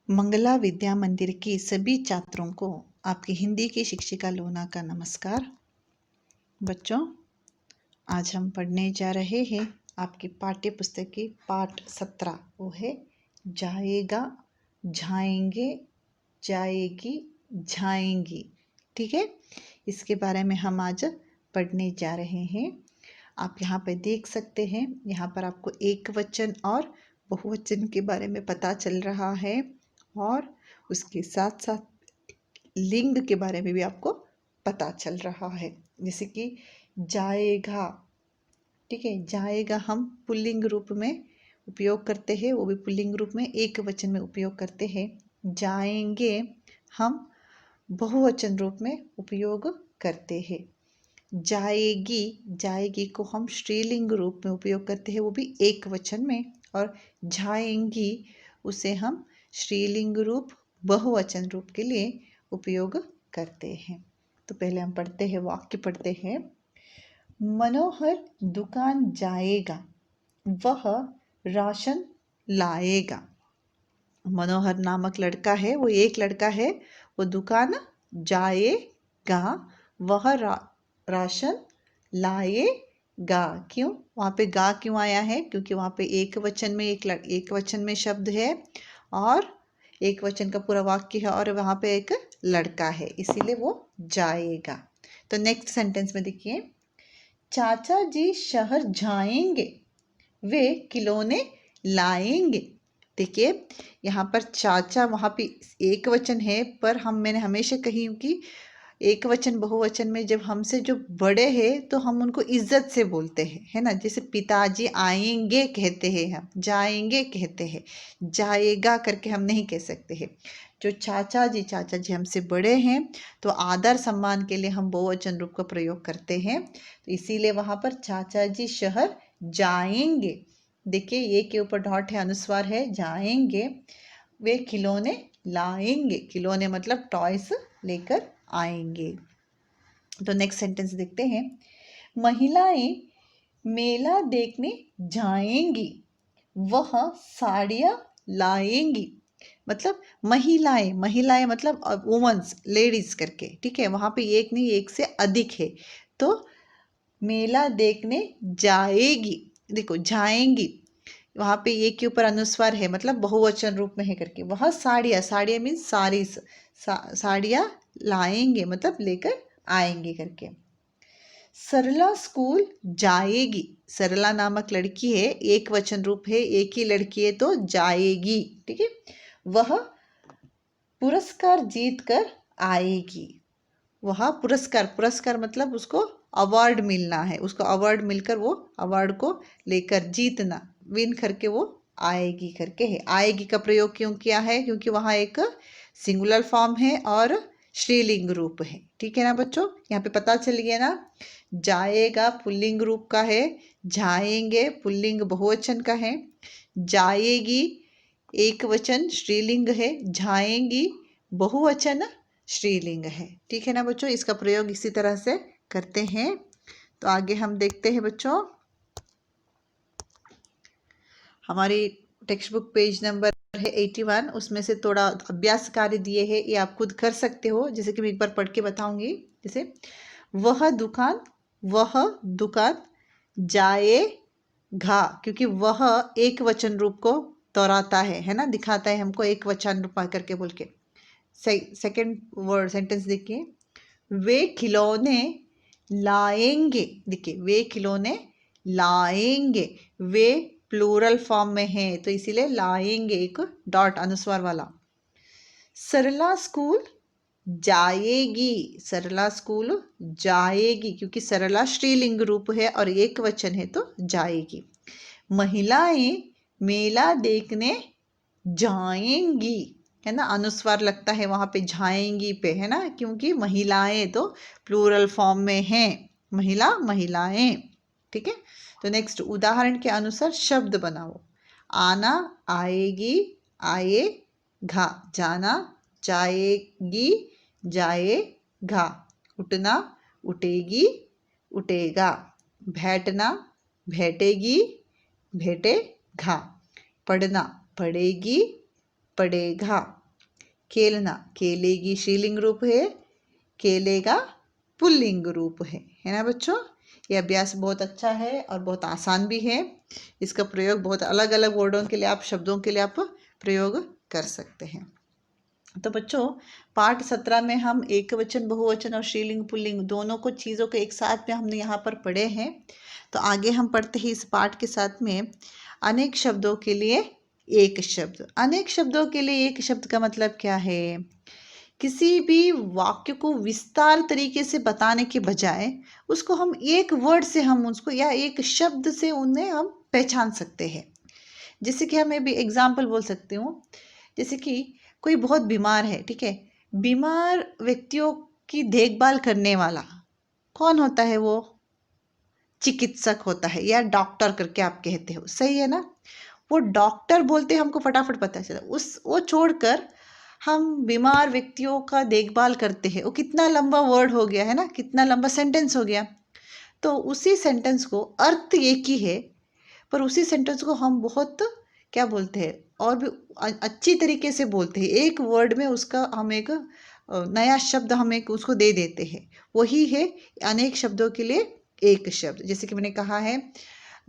मंगला विद्या मंदिर के सभी छात्रों को आपकी हिंदी की शिक्षिका लोना का नमस्कार। बच्चों, आज हम पढ़ने जा रहे हैं आपकी पाठ्य पुस्तक की पाठ 17। वो है जाएगा, जाएंगे, जाएगी, जाएंगी। ठीक है, इसके बारे में हम आज पढ़ने जा रहे हैं। आप यहाँ पे देख सकते हैं, यहाँ पर आपको एक वचन और बहुवचन के बारे में पता चल रहा है और उसके साथ साथ लिंग के बारे में भी आपको पता चल रहा है। जैसे कि जाएगा, ठीक है, जाएगा हम पुल्लिंग रूप में उपयोग करते हैं, वो भी पुल्लिंग रूप में एक वचन में उपयोग करते हैं। जाएंगे हम बहुवचन रूप में उपयोग करते हैं। जाएगी, जाएगी को हम स्त्रीलिंग रूप में उपयोग करते हैं, वो भी एक वचन में। और जाएंगी उसे हम स्त्रीलिंग रूप बहुवचन रूप के लिए उपयोग करते हैं। तो पहले हम पढ़ते हैं, वाक्य पढ़ते हैं। मनोहर दुकान जाएगा, वह राशन लाएगा। मनोहर नामक लड़का है, वो एक लड़का है, वो दुकान जाएगा, वह राशन लाएगा। क्यों वहाँ पे गा क्यों आया है? क्योंकि वहाँ पे एक वचन में एक वचन में शब्द है और एक वचन का पूरा वाक्य है और वहाँ पे एक लड़का है, इसीलिए वो जाएगा। तो नेक्स्ट सेंटेंस में देखिए, चाचा जी शहर जाएंगे, वे खिलौने लाएंगे। देखिए यहाँ पर चाचा, वहाँ पे एक वचन है, पर मैंने हमेशा कही कि एक वचन बहुवचन में जब हमसे जो बड़े हैं तो हम उनको इज्जत से बोलते हैं, है ना। जैसे पिताजी आएंगे कहते हैं, हम जाएंगे कहते हैं, जाएगा करके हम नहीं कह सकते हैं। जो चाचा जी हमसे बड़े हैं तो आदर सम्मान के लिए हम बहुवचन रूप का प्रयोग करते हैं, तो इसीलिए वहाँ पर चाचा जी शहर जाएंगे। देखिए ये के ऊपर डॉट है, अनुस्वार है, जाएंगे। वे खिलौने लाएंगे, खिलौने मतलब टॉयस लेकर आएंगे। तो नेक्स्ट सेंटेंस देखते हैं, महिलाएं मेला देखने जाएंगी, वह साड़ियाँ लाएंगी। मतलब महिलाएं, महिलाएं मतलब वुमेन्स, लेडीज करके, ठीक है। वहाँ पे एक नहीं, एक से अधिक है। तो मेला देखने जाएगी, देखो जाएंगी, वहाँ पे एक के ऊपर अनुस्वार है, मतलब बहुवचन रूप में है करके। वह साड़ियाँ, साड़ियाँ मीन्स साड़ीज, साड़ियाँ लाएंगे मतलब लेकर आएंगे करके। सरला स्कूल जाएगी, सरला नामक लड़की है, एक वचन रूप है, एक ही लड़की है तो जाएगी, ठीक है। वह पुरस्कार जीत कर आएगी, वह पुरस्कार, पुरस्कार मतलब उसको अवार्ड मिलना है, उसको अवार्ड मिलकर वो अवार्ड को लेकर, जीतना, विन करके वो आएगी करके है। आएगी का प्रयोग क्यों किया है? क्योंकि वहाँ एक सिंगुलर फॉर्म है और स्त्रीलिंग रूप है, ठीक है ना बच्चों। यहाँ पे पता चल गया ना, जाएगा पुल्लिंग रूप का है, जाएंगे पुल्लिंग बहुवचन का है, जाएगी एक वचन स्त्रीलिंग है, जाएंगी बहुवचन स्त्रीलिंग है, ठीक है ना बच्चों। इसका प्रयोग इसी तरह से करते हैं। तो आगे हम देखते हैं बच्चों, हमारी टेक्स्ट बुक पेज नंबर है 81, उसमें से थोड़ा अभ्यास कार्य दिए हैं, ये आप खुद कर सकते हो। जैसे कि मैं एक बार पढ़ के बताऊंगी। जैसे वह दुकान, वह दुकान जाएगा, क्योंकि वह एक वचन रूप को दोहराता है ना, दिखाता है हमको एक वचन रूप करके बोल के। सेकेंड वर्ड सेंटेंस देखिए, वे खिलौने लाएंगे। देखिए वे खिलौने लाएंगे, वे प्लूरल फॉर्म में है तो इसीलिए लाएंगे एक डॉट अनुस्वार वाला। सरला स्कूल जाएगी, सरला स्कूल जाएगी, क्योंकि सरला स्त्रीलिंग रूप है और एक वचन है तो जाएगी। महिलाएं मेला देखने जाएंगी, है ना, अनुस्वार लगता है वहाँ पे जाएंगी पे, है ना, क्योंकि महिलाएं तो प्लूरल फॉर्म में है, महिला, महिलाएं, ठीक है। तो नेक्स्ट उदाहरण के अनुसार शब्द बनाओ। आना, आएगी, आएगा। जाना, जाएगी, जाएगा। उठना, उठेगी, उठेगा। बैठना, बैठेगी, बैठेगा। पढ़ना, पढ़ेगी, पढ़ेगा। खेलना, खेलेगी स्त्रीलिंग रूप है, खेलेगा पुल्लिंग रूप है ना बच्चों। ये अभ्यास बहुत अच्छा है और बहुत आसान भी है। इसका प्रयोग बहुत अलग अलग वर्डों के लिए, आप शब्दों के लिए आप प्रयोग कर सकते हैं। तो बच्चों, पाठ 17 में हम एक वचन, बहुवचन और स्त्रीलिंग पुल्लिंग दोनों को चीज़ों को एक साथ में हमने यहाँ पर पढ़े हैं। तो आगे हम पढ़ते हैं इस पाठ के साथ में अनेक शब्दों के लिए एक शब्द। अनेक शब्दों के लिए एक शब्द का मतलब क्या है? किसी भी वाक्य को विस्तार तरीके से बताने के बजाय उसको हम एक वर्ड से हम उसको या एक शब्द से उन्हें हम पहचान सकते हैं। जैसे कि हमें भी एग्जाम्पल बोल सकती हूँ, जैसे कि कोई बहुत बीमार है, ठीक है, बीमार व्यक्तियों की देखभाल करने वाला कौन होता है? वो चिकित्सक होता है या डॉक्टर करके आप कहते हो, सही है ना। वो डॉक्टर बोलते हमको फटाफट पता चला। उस वो छोड़कर हम बीमार व्यक्तियों का देखभाल करते हैं, वो कितना लंबा वर्ड हो गया है ना, कितना लंबा सेंटेंस हो गया। तो उसी सेंटेंस को अर्थ एक ही है, पर उसी सेंटेंस को हम बहुत क्या बोलते हैं और भी अच्छी तरीके से बोलते हैं। एक वर्ड में उसका हम एक नया शब्द हम एक उसको दे देते हैं। वही है अनेक शब्दों के लिए एक शब्द। जैसे कि मैंने कहा है,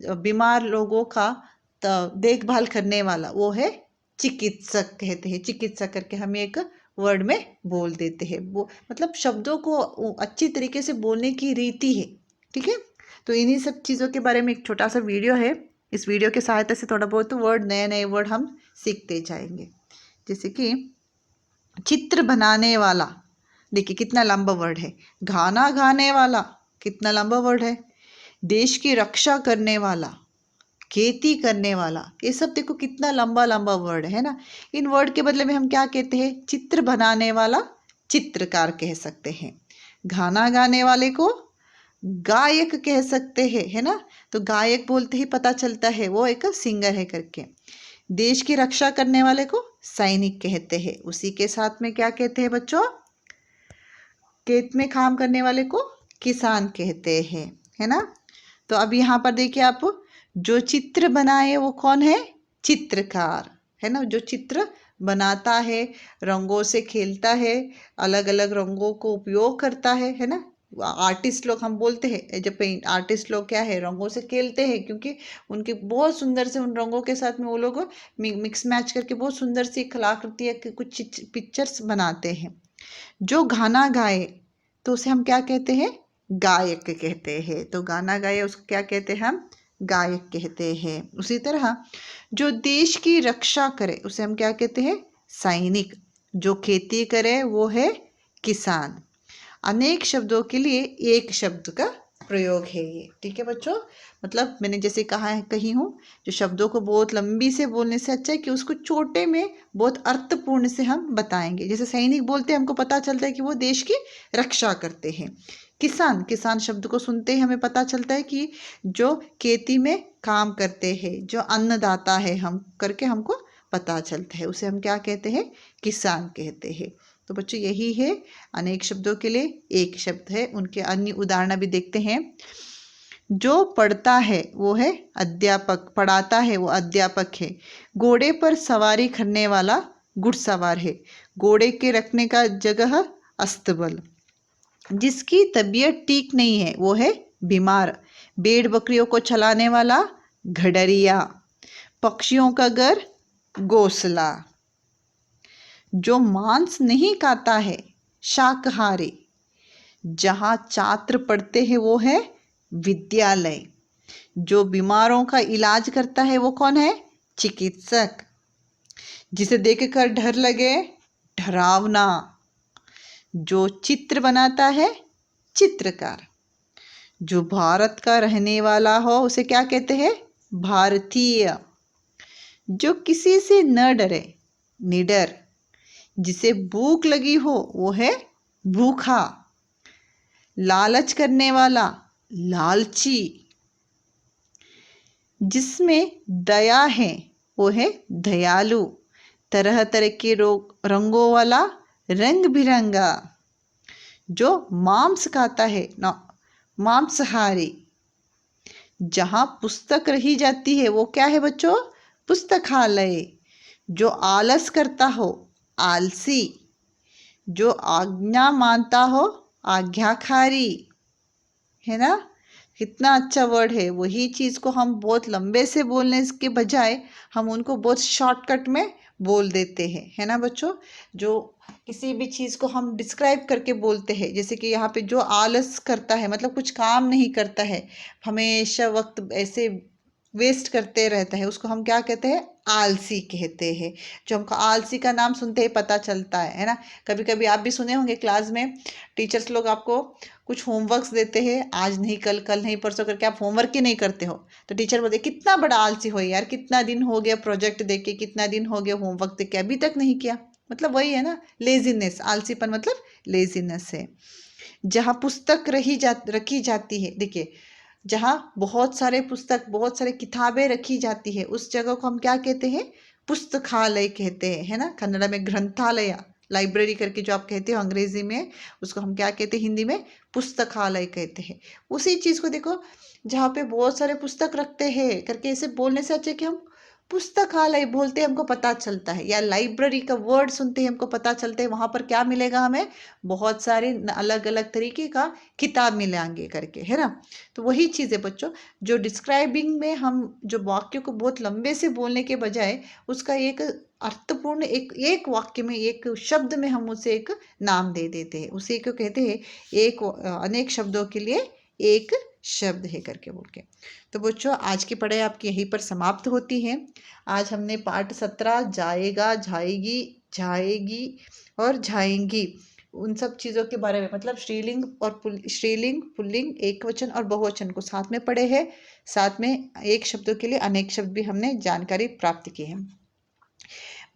बीमार लोगों का देखभाल करने वाला वो है चिकित्सक कहते हैं। चिकित्सक करके हम एक वर्ड में बोल देते हैं। वो मतलब शब्दों को अच्छी तरीके से बोलने की रीति है, ठीक है। तो इन्हीं सब चीज़ों के बारे में एक छोटा सा वीडियो है। इस वीडियो की सहायता से थोड़ा बहुत वर्ड, नए नए वर्ड हम सीखते जाएंगे। जैसे कि चित्र बनाने वाला, देखिए कितना लंबा वर्ड है। गाना गाने वाला, कितना लंबा वर्ड है। देश की रक्षा करने वाला, खेती करने वाला, ये सब देखो कितना लंबा लंबा वर्ड है ना। इन वर्ड के बदले में हम क्या कहते हैं? चित्र बनाने वाला चित्रकार कह सकते हैं। गाना गाने वाले को गायक कह सकते हैं, है ना। तो गायक बोलते ही पता चलता है वो एक सिंगर है करके। देश की रक्षा करने वाले को सैनिक कहते हैं। उसी के साथ में क्या कहते हैं बच्चों? खेत में काम करने वाले को किसान कहते हैं, है ना। तो अब यहाँ पर देखिए आप, जो चित्र बनाए वो कौन है? चित्रकार, है ना। जो चित्र बनाता है, रंगों से खेलता है, अलग अलग रंगों को उपयोग करता है ना। आर्टिस्ट लोग हम बोलते हैं, जब पेंट आर्टिस्ट लोग क्या है, रंगों से खेलते हैं, क्योंकि उनके बहुत सुंदर से उन रंगों के साथ में वो लोग मिक्स मैच करके बहुत सुंदर सी कलाकृति या कुछ पिक्चर्स बनाते हैं। जो गाना गाए तो उसे हम क्या कहते हैं? गायक कहते हैं। तो गाना गाए उसको क्या कहते हैं? हम गायक कहते हैं। उसी तरह जो देश की रक्षा करे उसे हम क्या कहते हैं? सैनिक। जो खेती करे वो है किसान। अनेक शब्दों के लिए एक शब्द का प्रयोग है ये, ठीक है बच्चों। मतलब मैंने जैसे कही हूँ, जो शब्दों को बहुत लंबी से बोलने से अच्छा है कि उसको छोटे में बहुत अर्थपूर्ण से हम बताएंगे। जैसे सैनिक बोलते हैं, हमको पता चलता है कि वो देश की रक्षा करते हैं। किसान, किसान शब्द को सुनते ही हमें पता चलता है कि जो खेती में काम करते हैं, जो अन्नदाता है हम करके हमको पता चलता है, उसे हम क्या कहते हैं? किसान कहते हैं। तो बच्चों यही है, अनेक शब्दों के लिए एक शब्द है। उनके अन्य उदाहरण भी देखते हैं। जो पढ़ता है वो है अध्यापक, पढ़ाता है वो अध्यापक है। घोड़े पर सवारी करने वाला घुड़सवार है। घोड़े के रखने का जगह अस्तबल। जिसकी तबीयत ठीक नहीं है वो है बीमार। भेड़ बकरियों को चलाने वाला घड़रिया। पक्षियों का घर घोंसला। जो मांस नहीं खाता है शाकाहारी। जहाँ छात्र पढ़ते हैं वो है विद्यालय। जो बीमारों का इलाज करता है वो कौन है? चिकित्सक। जिसे देखकर डर लगे डरावना। जो चित्र बनाता है चित्रकार। जो भारत का रहने वाला हो उसे क्या कहते हैं? भारतीय। जो किसी से न डरे निडर। जिसे भूख लगी हो वो है भूखा। लालच करने वाला लालची। जिसमें दया है वो है दयालु। तरह तरह के रंगों वाला रंग बिरंगा। जो मांस खाता है ना मांसाहारी। जहाँ पुस्तक रही जाती है वो क्या है बच्चों? पुस्तकालय। जो आलस करता हो आलसी। जो आज्ञा मानता हो आज्ञाकारी, है ना। कितना अच्छा वर्ड है। वही चीज़ को हम बहुत लंबे से बोलने के बजाय हम उनको बहुत शॉर्टकट में बोल देते हैं, है ना बच्चों। जो किसी भी चीज़ को हम डिस्क्राइब करके बोलते हैं, जैसे कि यहाँ पे जो आलस करता है मतलब कुछ काम नहीं करता है, हमेशा वक्त ऐसे वेस्ट करते रहता है, उसको हम क्या कहते हैं, आलसी कहते हैं। जो हमको आलसी का नाम सुनते ही पता चलता है ना। कभी कभी आप भी सुने होंगे क्लास में टीचर्स लोग आपको कुछ होमवर्क्स देते हैं, आज नहीं कल, कल नहीं परसों करके आप होमवर्क ही नहीं करते हो, तो टीचर बोलते कितना बड़ा आलसी हो यार, कितना दिन हो गया प्रोजेक्ट देके, कितना दिन हो गया होमवर्क देके, अभी तक नहीं किया। मतलब वही है ना, लेजीनेस। आलसीपन मतलब लेजीनेस है। जहाँ पुस्तक रखी जाती है, देखिए जहाँ बहुत सारे पुस्तक, बहुत सारे किताबें रखी जाती है, उस जगह को हम क्या कहते हैं, पुस्तकालय कहते हैं, है ना। कन्नड़ा में ग्रंथालय, लाइब्रेरी करके जो आप कहते हो अंग्रेजी में, उसको हम क्या कहते हैं हिंदी में, पुस्तकालय कहते हैं। उसी चीज़ को देखो, जहाँ पे बहुत सारे पुस्तक रखते हैं करके ऐसे बोलने से अच्छा कि हम पुस्तकालय बोलते हैं, हमको पता चलता है, या लाइब्रेरी का वर्ड सुनते हैं हमको पता चलता है वहाँ पर क्या मिलेगा हमें, बहुत सारे अलग अलग तरीके का किताब मिलेंगे करके, है ना। तो वही चीज़ है बच्चों, जो डिस्क्राइबिंग में हम जो वाक्य को बहुत लंबे से बोलने के बजाय उसका एक अर्थपूर्ण एक वाक्य में, एक शब्द में हम उसे एक नाम दे देते हैं, उसे क्यों कहते हैं, एक अनेक शब्दों के लिए एक शब्द है करके बोल के। तो बच्चों आज की पढ़ाई आपकी यहीं पर समाप्त होती है। आज हमने पाठ 17 जाएगा, जाएगी, जाएगी और जाएंगी, उन सब चीज़ों के बारे में, मतलब स्त्रीलिंग और स्त्रीलिंग, पुल्लिंग, एक वचन और बहुवचन को साथ में पढ़े हैं। साथ में एक शब्दों के लिए अनेक शब्द भी हमने जानकारी प्राप्त की है।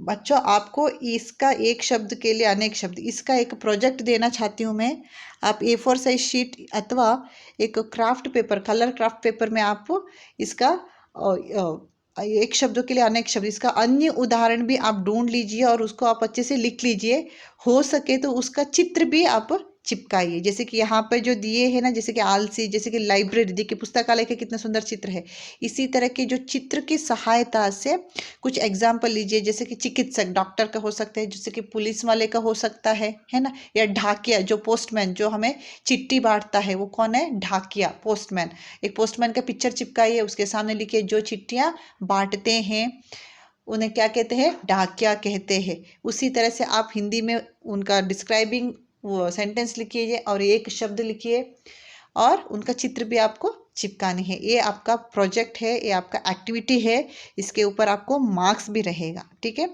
बच्चों आपको इसका एक शब्द के लिए अनेक शब्द, इसका एक प्रोजेक्ट देना चाहती हूँ मैं। आप A4 साइज शीट अथवा एक craft paper, colour craft paper में आप इसका एक शब्दों के लिए अनेक शब्द, इसका अन्य उदाहरण भी आप ढूंढ लीजिए और उसको आप अच्छे से लिख लीजिए। हो सके तो उसका चित्र भी आप चिपकाइए, जैसे कि यहाँ पे जो दिए हैं ना, जैसे कि आलसी, जैसे कि लाइब्रेरी, देखिए पुस्तकालय के कितना सुंदर चित्र है। इसी तरह के जो चित्र की सहायता से कुछ एग्जाम्पल लीजिए, जैसे कि चिकित्सक, डॉक्टर का हो सकता है, जैसे कि पुलिस वाले का हो सकता है ना। या ढाकिया, जो पोस्टमैन जो हमें चिट्ठी बांटता है, वो कौन है, ढाकिया, पोस्टमैन। एक पोस्टमैन का पिक्चर चिपकाइए, उसके सामने लिखिए जो चिट्ठियाँ बांटते हैं उन्हें क्या कहते हैं, डाकिया कहते हैं। उसी तरह से आप हिंदी में उनका डिस्क्राइबिंग वो सेंटेंस लिखिए और एक शब्द लिखिए और उनका चित्र भी आपको चिपकानी है। ये आपका प्रोजेक्ट है, ये आपका एक्टिविटी है, इसके ऊपर आपको मार्क्स भी रहेगा, ठीक है।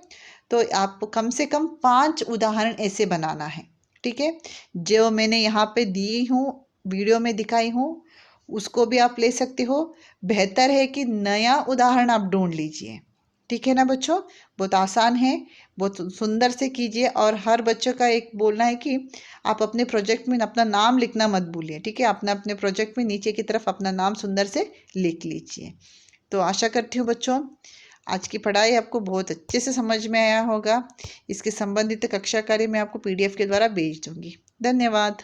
तो आप कम से कम 5 उदाहरण ऐसे बनाना है, ठीक है। जो मैंने यहाँ पे दी हूँ, वीडियो में दिखाई हूँ, उसको भी आप ले सकते हो। बेहतर है कि नया उदाहरण आप ढूंढ लीजिए, ठीक है ना बच्चों। बहुत आसान है, बहुत सुंदर से कीजिए। और हर बच्चों का एक बोलना है कि आप अपने प्रोजेक्ट में अपना नाम लिखना मत भूलिए, ठीक है। अपना अपने प्रोजेक्ट में नीचे की तरफ अपना नाम सुंदर से लिख लीजिए। तो आशा करती हूँ बच्चों आज की पढ़ाई आपको बहुत अच्छे से समझ में आया होगा। इसके संबंधित कक्षा कार्य मैं आपको PDF के द्वारा भेज दूँगी। धन्यवाद।